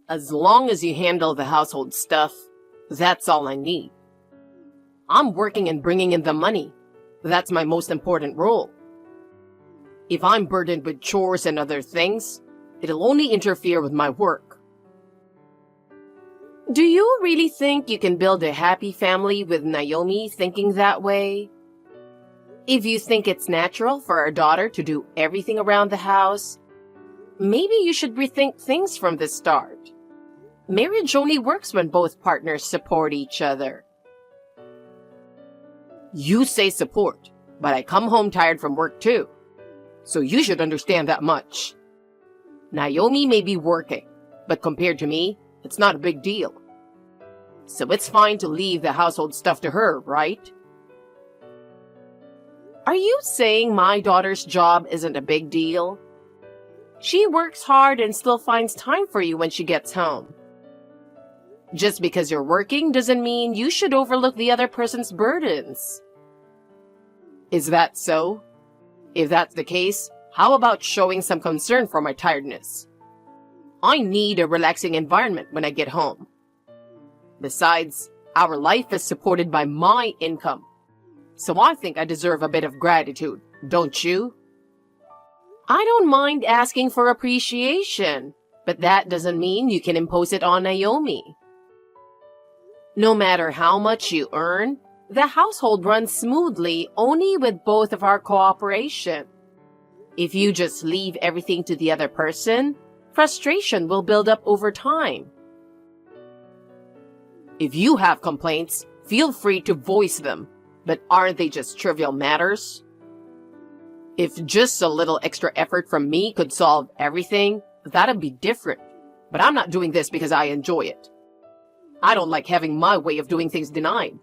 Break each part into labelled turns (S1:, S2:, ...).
S1: As long as you handle the household stuff, that's all I need. I'm working and bringing in the money. That's my most important role. If I'm burdened with chores and other things, it'll only interfere with my work. Do you really think you can build a happy family with Naomi thinking that way? If you think it's natural for our daughter to do everything around the house, maybe you should rethink things from the start. Marriage only works when both partners support each other. You say support, but I come home tired from work too. So you should understand that much. Naomi may be working, but compared to me, it's not a big deal. So it's fine to leave the household stuff to her, right? Are you saying my daughter's job isn't a big deal? She works hard and still finds time for you when she gets home. Just because you're working doesn't mean you should overlook the other person's burdens. Is that so? If that's the case, how about showing some concern for my tiredness? I need a relaxing environment when I get home. Besides, our life is supported by my income. So I think I deserve a bit of gratitude, don't you? I don't mind asking for appreciation, but that doesn't mean you can impose it on Naomi. No matter how much you earn, the household runs smoothly only with both of our cooperation. If you just leave everything to the other person, frustration will build up over time. If you have complaints, feel free to voice them, but aren't they just trivial matters? If just a little extra effort from me could solve everything, that'd be different. But I'm not doing this because I enjoy it. I don't like having my way of doing things denied.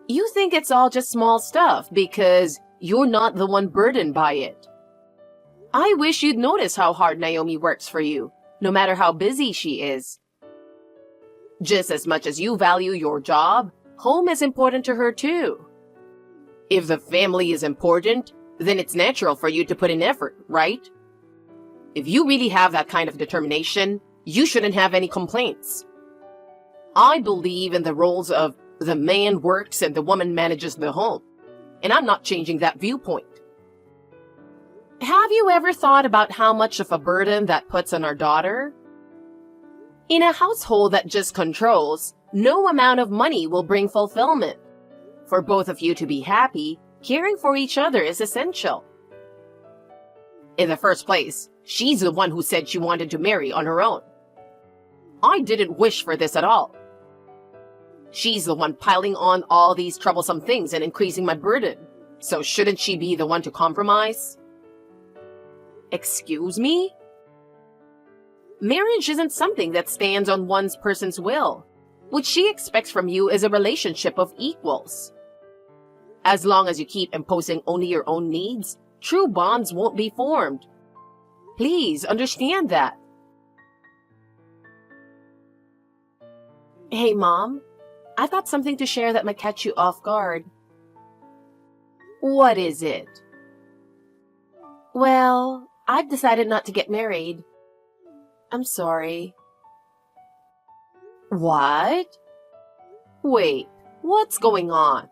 S1: You think it's all just small stuff because you're not the one burdened by it. I wish you'd notice how hard Naomi works for you, no matter how busy she is. Just as much as you value your job, home is important to her too. If the family is important, then it's natural for you to put in effort, right? If you really have that kind of determination, you shouldn't have any complaints. I believe in the roles of the man works and the woman manages the home, and I'm not changing that viewpoint. Have you ever thought about how much of a burden that puts on our daughter? In a household that just controls, no amount of money will bring fulfillment. For both of you to be happy, caring for each other is essential. In the first place, she's the one who said she wanted to marry on her own. I didn't wish for this at all. She's the one piling on all these troublesome things and increasing my burden. So shouldn't she be the one to compromise? Excuse me? Marriage isn't something that stands on one person's will. What she expects from you is a relationship of equals. As long as you keep imposing only your own needs, true bonds won't be formed. Please understand that. Hey, Mom. I've got something to share that might catch you off guard. What is it? Well, I've decided not to get married. I'm sorry. What? Wait, what's going on?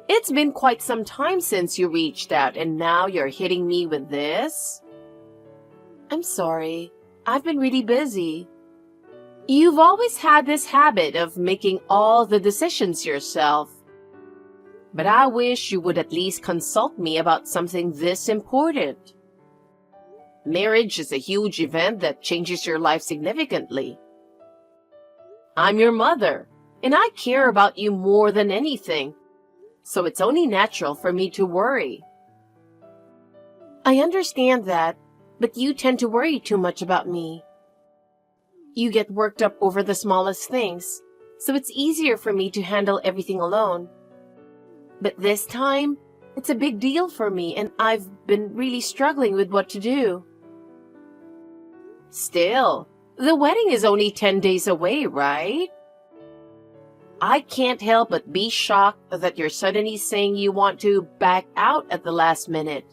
S1: It's been quite some time since you reached out and now you're hitting me with this? I'm sorry. I've been really busy. You've always had this habit of making all the decisions yourself. But I wish you would at least consult me about something this important. Marriage is a huge event that changes your life significantly. I'm your mother, and I care about you more than anything, so it's only natural for me to worry. I understand that, but you tend to worry too much about me. You get worked up over the smallest things, so it's easier for me to handle everything alone. But this time, it's a big deal for me, and I've been really struggling with what to do. Still, the wedding is only 10 days away, right? I can't help but be shocked that you're suddenly saying you want to back out at the last minute.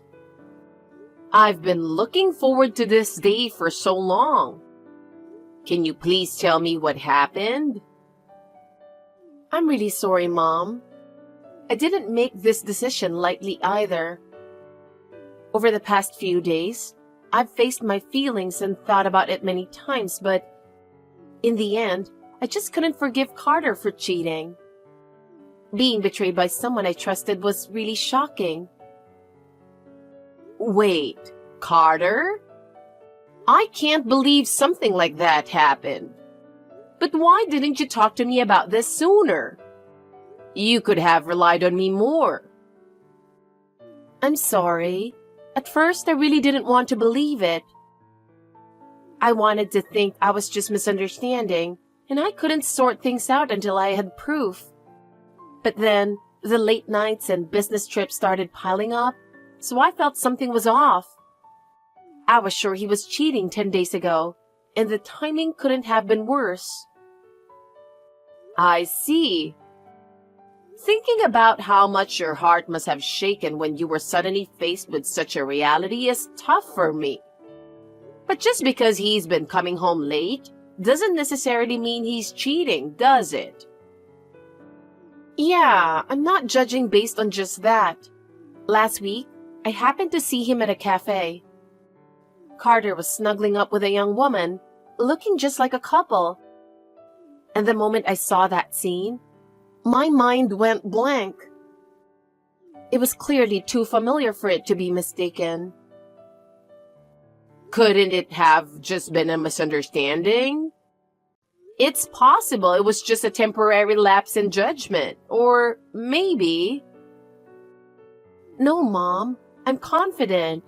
S1: I've been looking forward to this day for so long. Can you please tell me what happened? I'm really sorry, Mom. I didn't make this decision lightly either. Over the past few days, I've faced my feelings and thought about it many times, but in the end, I just couldn't forgive Carter for cheating. Being betrayed by someone I trusted was really shocking. Wait, Carter? I can't believe something like that happened. But why didn't you talk to me about this sooner? You could have relied on me more. I'm sorry. At first, I really didn't want to believe it. I wanted to think I was just misunderstanding, and I couldn't sort things out until I had proof. But then, the late nights and business trips started piling up, so I felt something was off. I was sure he was cheating 10 days ago, and the timing couldn't have been worse. I see. Thinking about how much your heart must have shaken when you were suddenly faced with such a reality is tough for me. But just because he's been coming home late doesn't necessarily mean he's cheating, does it? Yeah, I'm not judging based on just that. Last week, I happened to see him at a cafe. Carter was snuggling up with a young woman, looking just like a couple. And the moment I saw that scene, my mind went blank. It was clearly too familiar for it to be mistaken. Couldn't it have just been a misunderstanding? It's possible it was just a temporary lapse in judgment, or maybe... No, Mom, I'm confident.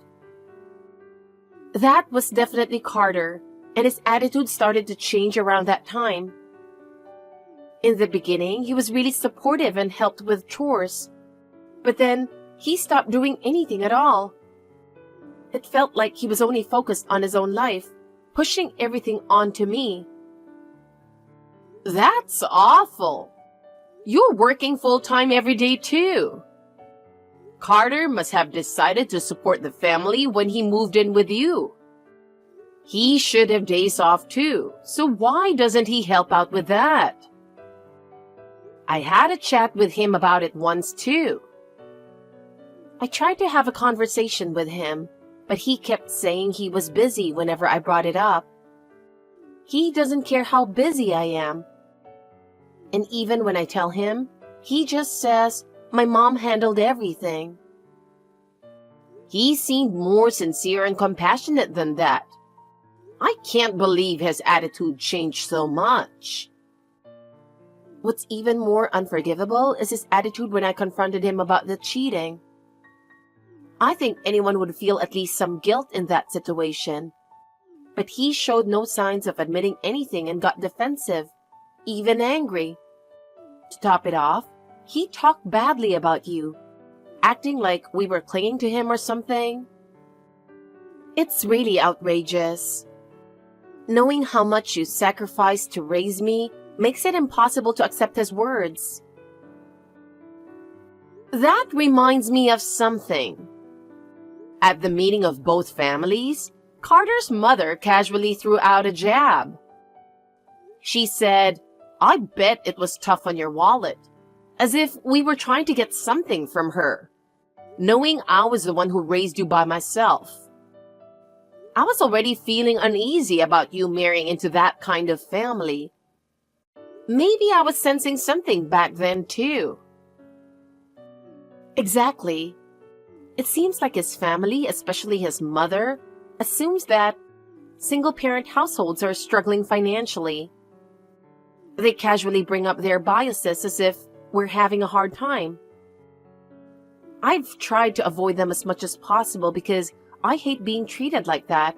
S1: That was definitely Carter, and his attitude started to change around that time. In the beginning, he was really supportive and helped with chores. But then, he stopped doing anything at all. It felt like he was only focused on his own life, pushing everything onto me. That's awful. You're working full-time every day too. Carter must have decided to support the family when he moved in with you. He should have days off too, so why doesn't he help out with that? I had a chat with him about it once too. I tried to have a conversation with him, but he kept saying he was busy whenever I brought it up. He doesn't care how busy I am. And even when I tell him, he just says, my mom handled everything. He seemed more sincere and compassionate than that. I can't believe his attitude changed so much. What's even more unforgivable is his attitude when I confronted him about the cheating. I think anyone would feel at least some guilt in that situation. But he showed no signs of admitting anything and got defensive, even angry. To top it off, he talked badly about you, acting like we were clinging to him or something. It's really outrageous. Knowing how much you sacrificed to raise me makes it impossible to accept his words. That reminds me of something. At the meeting of both families, Carter's mother casually threw out a jab. She said, I bet it was tough on your wallet, as if we were trying to get something from her, knowing I was the one who raised you by myself. I was already feeling uneasy about you marrying into that kind of family. Maybe I was sensing something back then too. Exactly. It seems like his family, especially his mother, assumes that single-parent households are struggling financially. They casually bring up their biases as if we're having a hard time. I've tried to avoid them as much as possible because I hate being treated like that.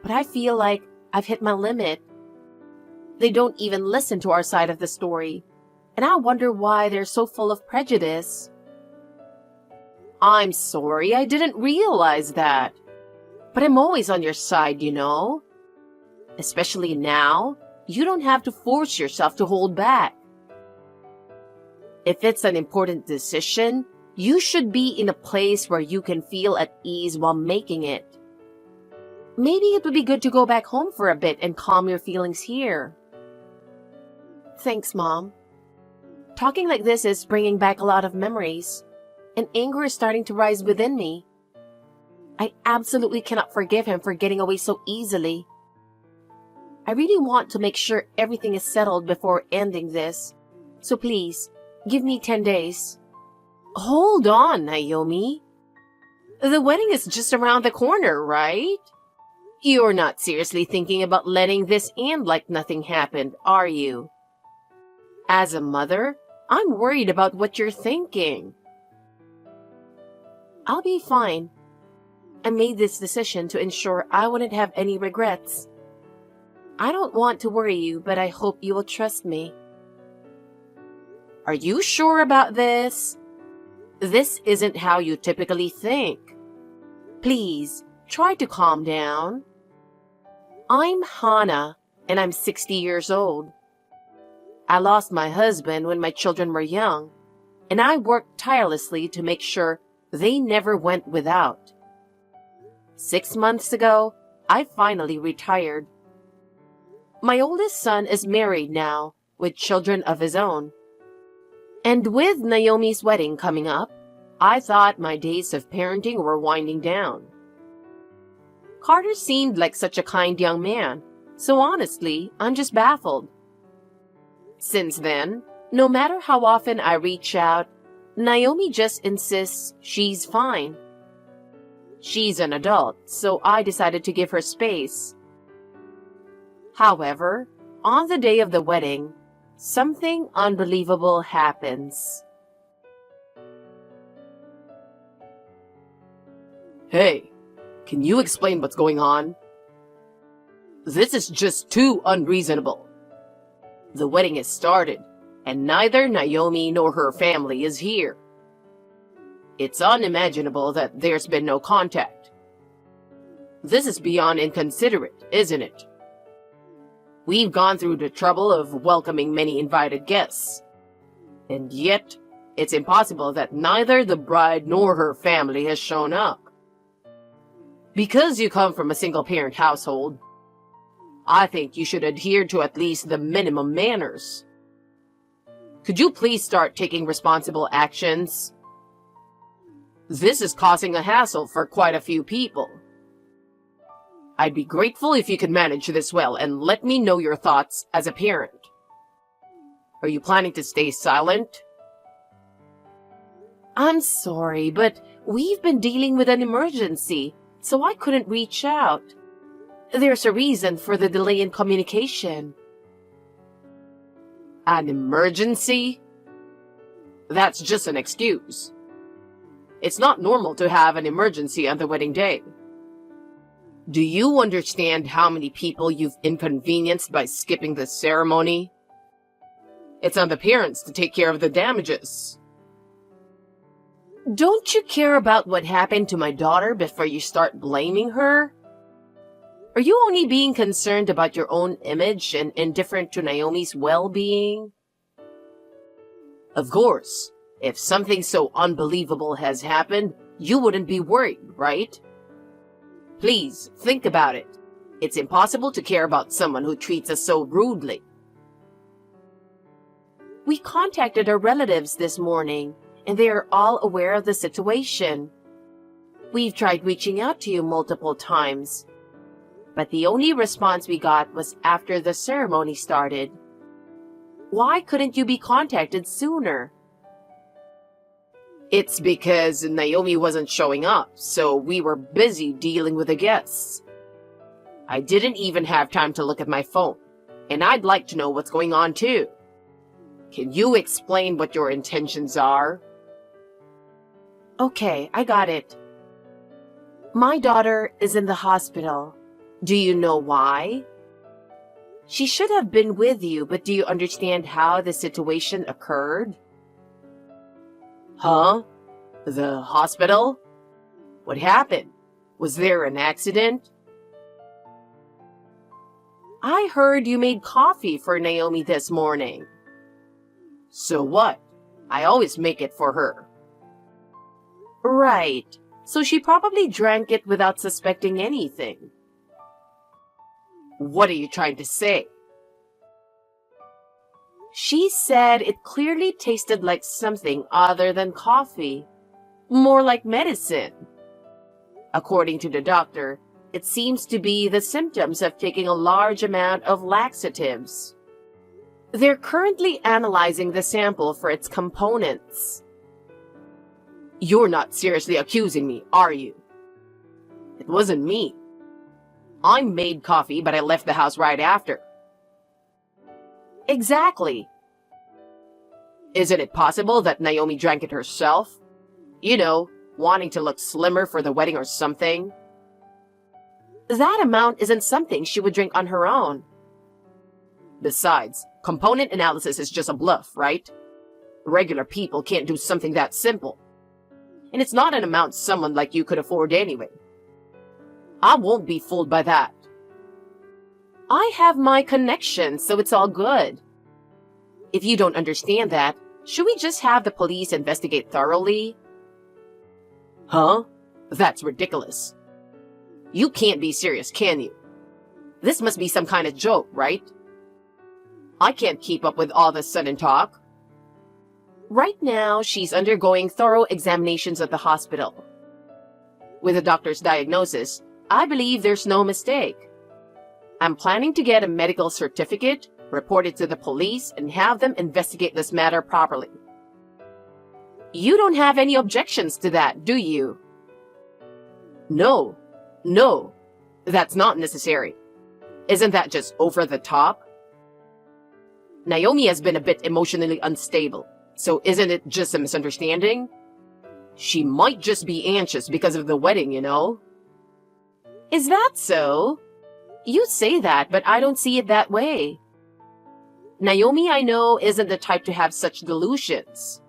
S1: But I feel like I've hit my limit. They don't even listen to our side of the story, and I wonder why they're so full of prejudice. I'm sorry, I didn't realize that. But I'm always on your side, you know. Especially now, you don't have to force yourself to hold back. If it's an important decision, You should be in a place where you can feel at ease while making it. Maybe it would be good to go back home for a bit and calm your feelings here. Thanks, Mom. Talking like this is bringing back a lot of memories, and anger is starting to rise within me. I absolutely cannot forgive him for getting away so easily. I really want to make sure everything is settled before ending this, so please, give me 10 days. Hold on, Naomi. The wedding is just around the corner, right? You're not seriously thinking about letting this end like nothing happened, are you? As a mother, I'm worried about what you're thinking. I'll be fine. I made this decision to ensure I wouldn't have any regrets. I don't want to worry you, but I hope you will trust me. Are you sure about this? This isn't how you typically think. Please, try to calm down. I'm Hannah, and I'm 60 years old. I lost my husband when my children were young, and I worked tirelessly to make sure they never went without. 6 months ago, I finally retired. My oldest son is married now, with children of his own. And with Naomi's wedding coming up, I thought my days of parenting were winding down. Carter seemed like such a kind young man, so honestly, I'm just baffled. Since then, no matter how often I reach out, Naomi just insists she's fine. She's an adult, so I decided to give her space. However, on the day of the wedding, something unbelievable happens. Hey, can you explain what's going on? This is just too unreasonable. The wedding has started, and neither Naomi nor her family is here. It's unimaginable that there's been no contact. This is beyond inconsiderate, isn't it? We've gone through the trouble of welcoming many invited guests, and yet it's impossible that neither the bride nor her family has shown up. Because you come from a single-parent household, I think you should adhere to at least the minimum manners. Could you please start taking responsible actions? This is causing a hassle for quite a few people. I'd be grateful if you could manage this well and let me know your thoughts as a parent. Are you planning to stay silent? I'm sorry, but we've been dealing with an emergency, so I couldn't reach out. There's a reason for the delay in communication. An emergency? That's just an excuse. It's not normal to have an emergency on the wedding day. Do you understand how many people you've inconvenienced by skipping the ceremony? It's on the parents to take care of the damages. Don't you care about what happened to my daughter before you start blaming her? Are you only being concerned about your own image and indifferent to Naomi's well-being? Of course, if something so unbelievable has happened, you wouldn't be worried, right? Please, think about it. It's impossible to care about someone who treats us so rudely. We contacted our relatives this morning, and they are all aware of the situation. We've tried reaching out to you multiple times, but the only response we got was after the ceremony started. Why couldn't you be contacted sooner? It's because Naomi wasn't showing up, so we were busy dealing with the guests. I didn't even have time to look at my phone, and I'd like to know what's going on too. Can you explain what your intentions are? Okay, I got it. My daughter is in the hospital. Do you know why? She should have been with you, but do you understand how the situation occurred? Huh? The hospital? What happened? Was there an accident? I heard you made coffee for Naomi this morning. So what? I always make it for her. Right. So she probably drank it without suspecting anything. What are you trying to say? She said it clearly tasted like something other than coffee, more like medicine. According to the doctor, it seems to be the symptoms of taking a large amount of laxatives. They're currently analyzing the sample for its components. You're not seriously accusing me, are you? It wasn't me. I made coffee, but I left the house right after. Exactly. Isn't it possible that Naomi drank it herself? You know, wanting to look slimmer for the wedding or something? That amount isn't something she would drink on her own. Besides, component analysis is just a bluff, right? Regular people can't do something that simple. And it's not an amount someone like you could afford anyway. I won't be fooled by that. I have my connections, so it's all good. If you don't understand that, should we just have the police investigate thoroughly? Huh? That's ridiculous. You can't be serious, can you? This must be some kind of joke, right? I can't keep up with all this sudden talk. Right now, she's undergoing thorough examinations at the hospital. With the doctor's diagnosis, I believe there's no mistake. I'm planning to get a medical certificate, report it to the police, and have them investigate this matter properly. You don't have any objections to that, do you? No, that's not necessary. Isn't that just over the top? Naomi has been a bit emotionally unstable, so isn't it just a misunderstanding? She might just be anxious because of the wedding, you know? Is that so? You say that, but I don't see it that way. Naomi, I know, isn't the type to have such delusions.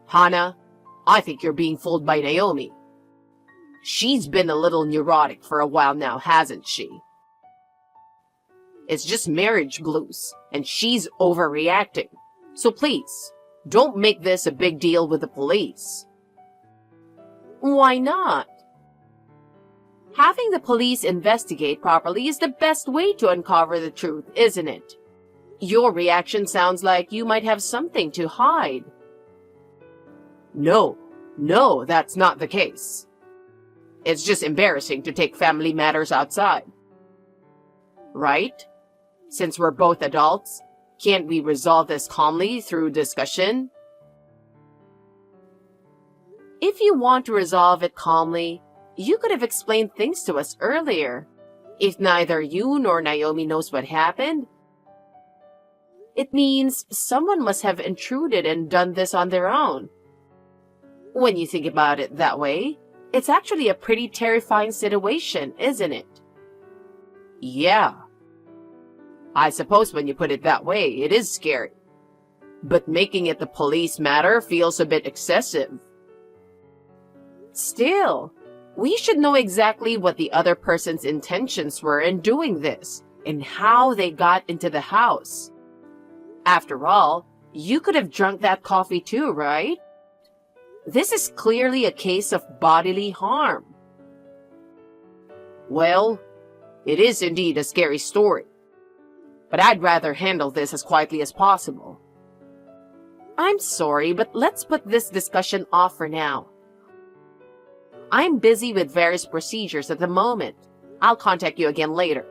S1: Hannah, I think you're being fooled by Naomi. She's been a little neurotic for a while now, hasn't she? It's just marriage blues, and she's overreacting. So please, don't make this a big deal with the police. Why not? Having the police investigate properly is the best way to uncover the truth, isn't it? Your reaction sounds like you might have something to hide. No, that's not the case. It's just embarrassing to take family matters outside. Right? Since we're both adults, can't we resolve this calmly through discussion? If you want to resolve it calmly, you could have explained things to us earlier. If neither you nor Naomi knows what happened, it means someone must have intruded and done this on their own. When you think about it that way, it's actually a pretty terrifying situation, isn't it? Yeah. I suppose when you put it that way, it is scary. But making it the police matter feels a bit excessive. Still, we should know exactly what the other person's intentions were in doing this, and how they got into the house. After all, you could have drunk that coffee too, right? This is clearly a case of bodily harm. Well, it is indeed a scary story, but I'd rather handle this as quietly as possible. I'm sorry, but let's put this discussion off for now. I'm busy with various procedures at the moment. I'll contact you again later.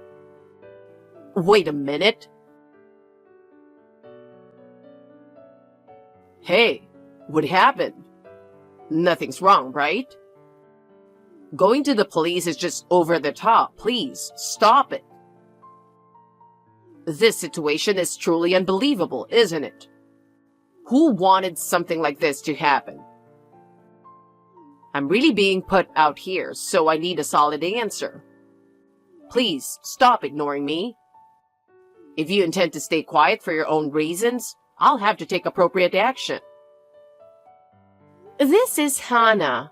S1: Wait a minute. Hey, what happened? Nothing's wrong, right? Going to the police is just over the top. Please, stop it. This situation is truly unbelievable, isn't it? Who wanted something like this to happen? I'm really being put out here, so I need a solid answer. Please, stop ignoring me. If you intend to stay quiet for your own reasons, I'll have to take appropriate action. This is Hannah.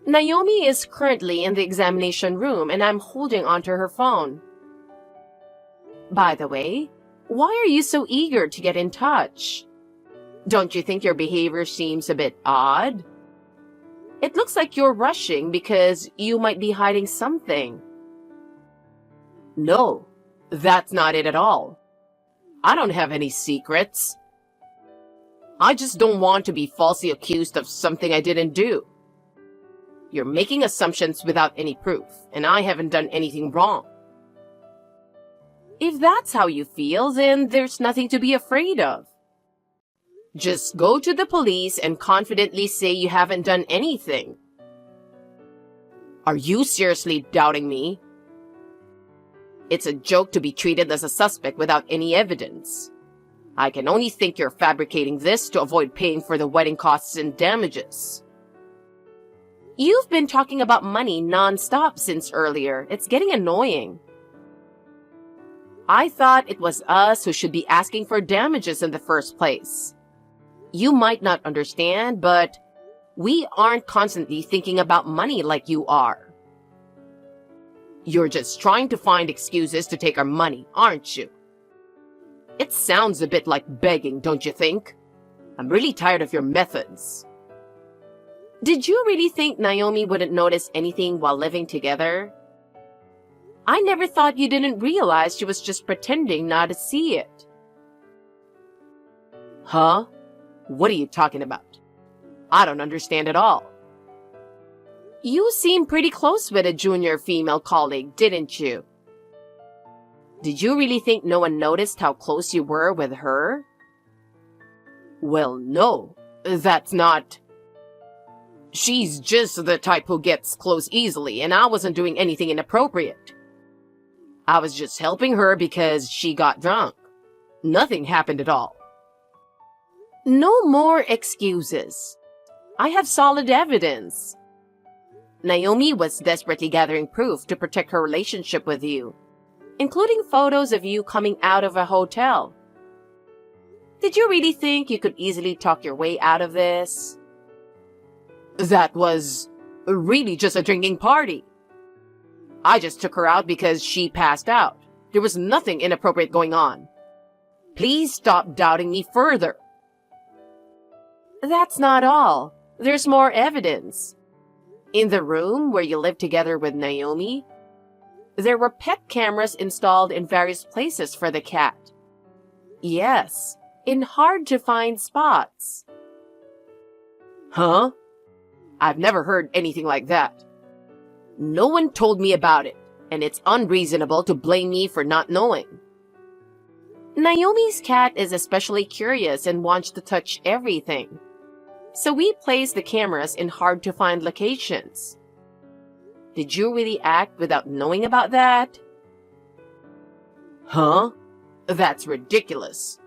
S1: Naomi is currently in the examination room, and I'm holding onto her phone. By the way, why are you so eager to get in touch? Don't you think your behavior seems a bit odd? It looks like you're rushing because you might be hiding something. No, that's not it at all. I don't have any secrets. I just don't want to be falsely accused of something I didn't do. You're making assumptions without any proof, and I haven't done anything wrong. If that's how you feel, then there's nothing to be afraid of. Just go to the police and confidently say you haven't done anything. Are you seriously doubting me? It's a joke to be treated as a suspect without any evidence. I can only think you're fabricating this to avoid paying for the wedding costs and damages. You've been talking about money non-stop since earlier. It's getting annoying. I thought it was us who should be asking for damages in the first place. You might not understand, but we aren't constantly thinking about money like you are. You're just trying to find excuses to take our money, aren't you? It sounds a bit like begging, don't you think? I'm really tired of your methods. Did you really think Naomi wouldn't notice anything while living together? I never thought you didn't realize she was just pretending not to see it. Huh? What are you talking about? I don't understand at all. You seemed pretty close with a junior female colleague, didn't you? Did you really think no one noticed how close you were with her? Well, no, that's not... She's just the type who gets close easily, and I wasn't doing anything inappropriate. I was just helping her because she got drunk. Nothing happened at all. No more excuses. I have solid evidence. Naomi was desperately gathering proof to protect her relationship with you, including photos of you coming out of a hotel. Did you really think you could easily talk your way out of this? That was really just a drinking party. I just took her out because she passed out. There was nothing inappropriate going on. Please stop doubting me further. That's not all. There's more evidence. In the room where you lived together with Naomi, there were pet cameras installed in various places for the cat. Yes, in hard-to-find spots. Huh? I've never heard anything like that. No one told me about it, and it's unreasonable to blame me for not knowing. Naomi's cat is especially curious and wants to touch everything. So we placed the cameras in hard-to-find locations. Did you really act without knowing about that? Huh? That's ridiculous.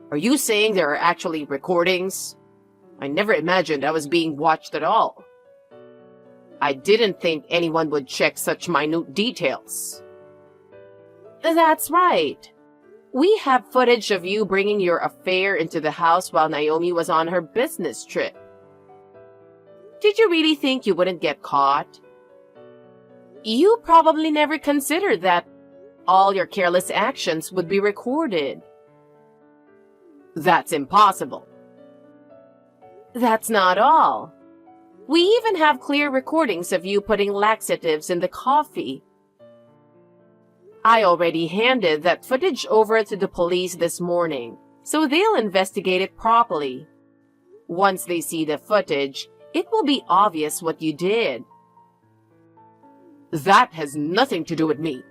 S1: Are you saying there are actually recordings? I never imagined I was being watched at all. I didn't think anyone would check such minute details. That's right. We have footage of you bringing your affair into the house while Naomi was on her business trip. Did you really think you wouldn't get caught? You probably never considered that all your careless actions would be recorded. That's impossible. That's not all. We even have clear recordings of you putting laxatives in the coffee. I already handed that footage over to the police this morning, so they'll investigate it properly. Once they see the footage, it will be obvious what you did. That has nothing to do with me.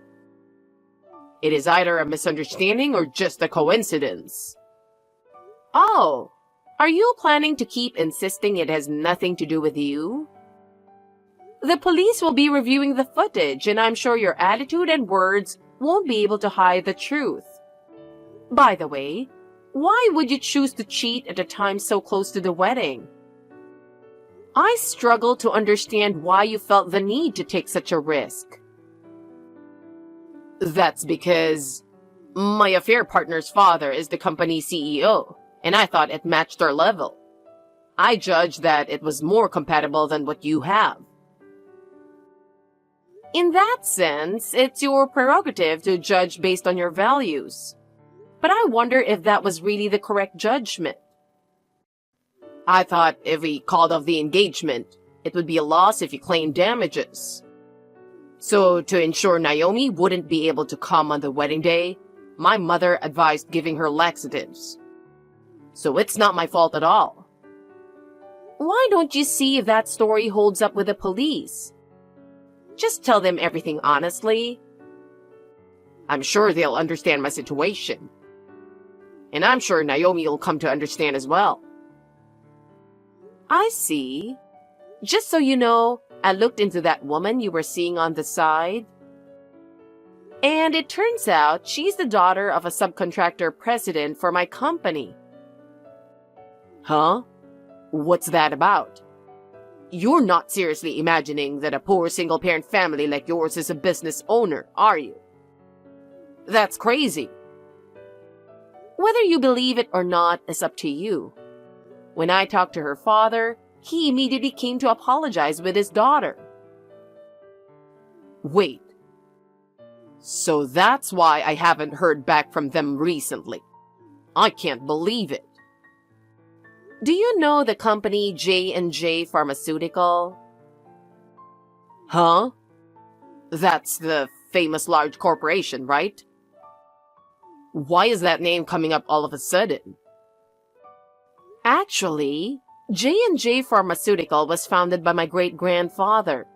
S1: It is either a misunderstanding or just a coincidence. Oh, are you planning to keep insisting it has nothing to do with you? The police will be reviewing the footage, and I'm sure your attitude and words won't be able to hide the truth. By the way, why would you choose to cheat at a time so close to the wedding? I struggle to understand why you felt the need to take such a risk. That's because my affair partner's father is the company's CEO, and I thought it matched our level. I judged that it was more compatible than what you have. In that sense, it's your prerogative to judge based on your values. But I wonder if that was really the correct judgment. I thought if we called off the engagement, it would be a loss if you claimed damages. So, to ensure Naomi wouldn't be able to come on the wedding day, my mother advised giving her laxatives. So it's not my fault at all. Why don't you see if that story holds up with the police? Just tell them everything honestly. I'm sure they'll understand my situation. And I'm sure Naomi will come to understand as well. I see. Just so you know, I looked into that woman you were seeing on the side. And it turns out she's the daughter of a subcontractor president for my company. Huh? What's that about? You're not seriously imagining that a poor single-parent family like yours is a business owner, are you? That's crazy. Whether you believe it or not is up to you. When I talked to her father, he immediately came to apologize with his daughter. Wait. So that's why I haven't heard back from them recently. I can't believe it. Do you know the company J&J Pharmaceutical? Huh? That's the famous large corporation, right? Why is that name coming up all of a sudden? Actually, J&J Pharmaceutical was founded by my great-grandfather.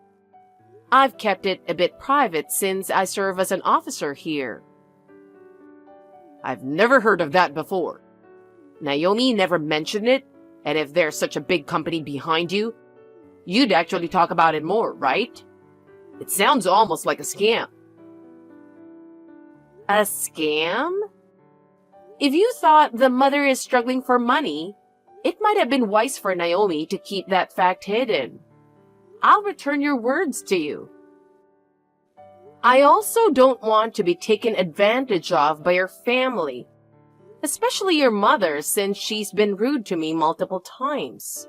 S1: I've kept it a bit private since I serve as an officer here. I've never heard of that before. Naomi never mentioned it, and if there's such a big company behind you, you'd actually talk about it more, right? It sounds almost like a scam. A scam? If you thought the mother is struggling for money, it might have been wise for Naomi to keep that fact hidden. I'll return your words to you. I also don't want to be taken advantage of by your family, especially your mother, since she's been rude to me multiple times.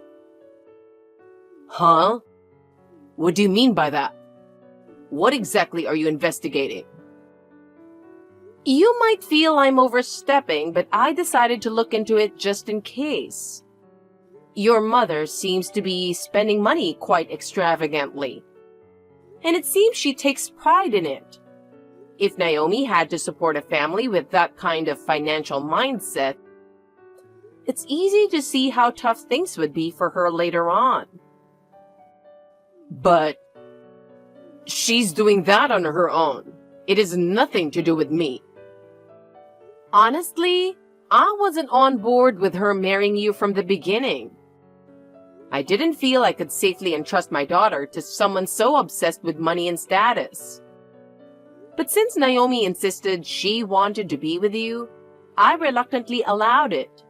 S1: Huh? What do you mean by that? What exactly are you investigating? You might feel I'm overstepping, but I decided to look into it just in case. Your mother seems to be spending money quite extravagantly, and it seems she takes pride in it. If Naomi had to support a family with that kind of financial mindset, it's easy to see how tough things would be for her later on. But she's doing that on her own. It has nothing to do with me. Honestly, I wasn't on board with her marrying you from the beginning. I didn't feel I could safely entrust my daughter to someone so obsessed with money and status. But since Naomi insisted she wanted to be with you, I reluctantly allowed it.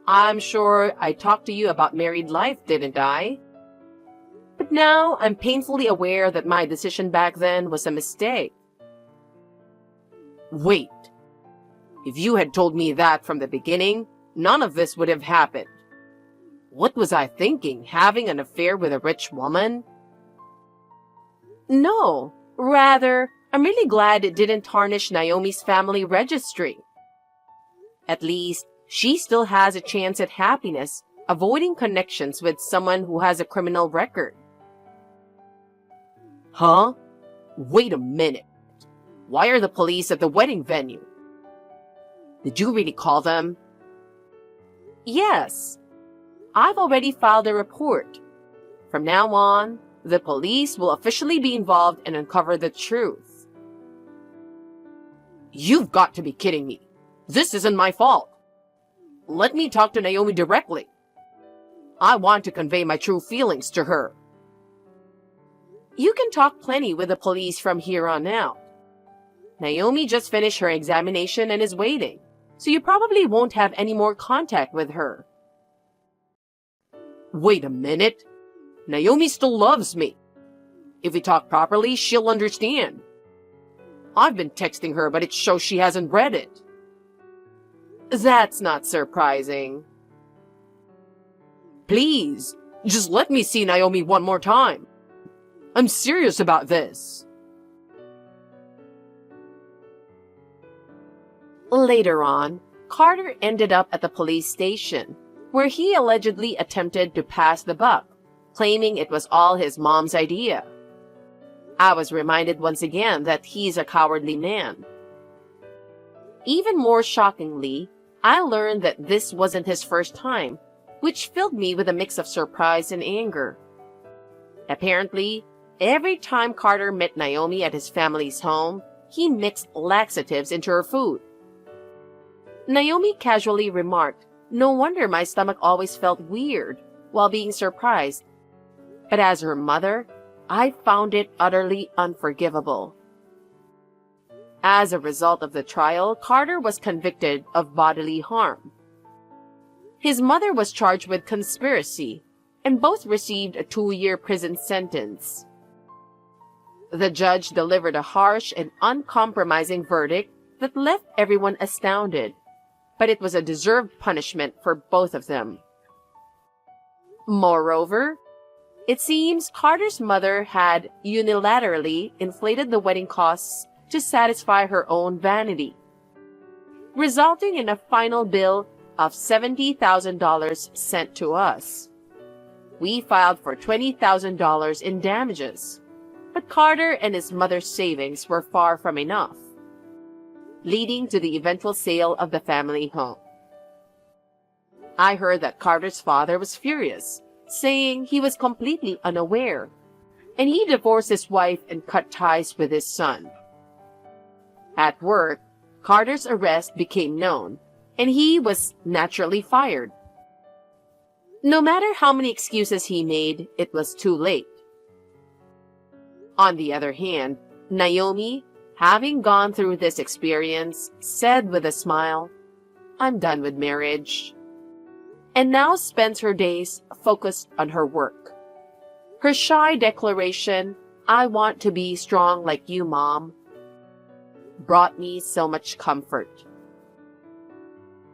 S1: I'm sure I talked to you about married life, didn't I? But now I'm painfully aware that my decision back then was a mistake. Wait. If you had told me that from the beginning, none of this would have happened. What was I thinking, having an affair with a rich woman? No, rather, I'm really glad it didn't tarnish Naomi's family registry. At least, she still has a chance at happiness, avoiding connections with someone who has a criminal record. Huh? Wait a minute. Why are the police at the wedding venue? Did you really call them? Yes. I've already filed a report. From now on, the police will officially be involved and uncover the truth. You've got to be kidding me. This isn't my fault. Let me talk to Naomi directly. I want to convey my true feelings to her. You can talk plenty with the police from here on out. Naomi just finished her examination and is waiting, so you probably won't have any more contact with her. Wait a minute. Naomi still loves me. If we talk properly, she'll understand. I've been texting her, but it shows she hasn't read it. That's not surprising. Please, just let me see Naomi one more time. I'm serious about this. Later on, Carter ended up at the police station, where he allegedly attempted to pass the buck, claiming it was all his mom's idea. I was reminded once again that he's a cowardly man. Even more shockingly, I learned that this wasn't his first time, which filled me with a mix of surprise and anger. Apparently, every time Carter met Naomi at his family's home, he mixed laxatives into her food. Naomi casually remarked, "No wonder my stomach always felt weird," while being surprised. But as her mother, I found it utterly unforgivable. As a result of the trial, Carter was convicted of bodily harm. His mother was charged with conspiracy, and both received a 2-year prison sentence. The judge delivered a harsh and uncompromising verdict that left everyone astounded, but it was a deserved punishment for both of them. Moreover, it seems Carter's mother had unilaterally inflated the wedding costs to satisfy her own vanity, resulting in a final bill of $70,000 sent to us. We filed for $20,000 in damages, but Carter and his mother's savings were far from enough, leading to the eventual sale of the family home. I heard that Carter's father was furious, saying he was completely unaware, and he divorced his wife and cut ties with his son. At work, Carter's arrest became known, and he was naturally fired. No matter how many excuses he made, it was too late. On the other hand, Naomi, having gone through this experience, said with a smile, "I'm done with marriage," and now spends her days focused on her work. Her shy declaration, "I want to be strong like you, Mom," brought me so much comfort.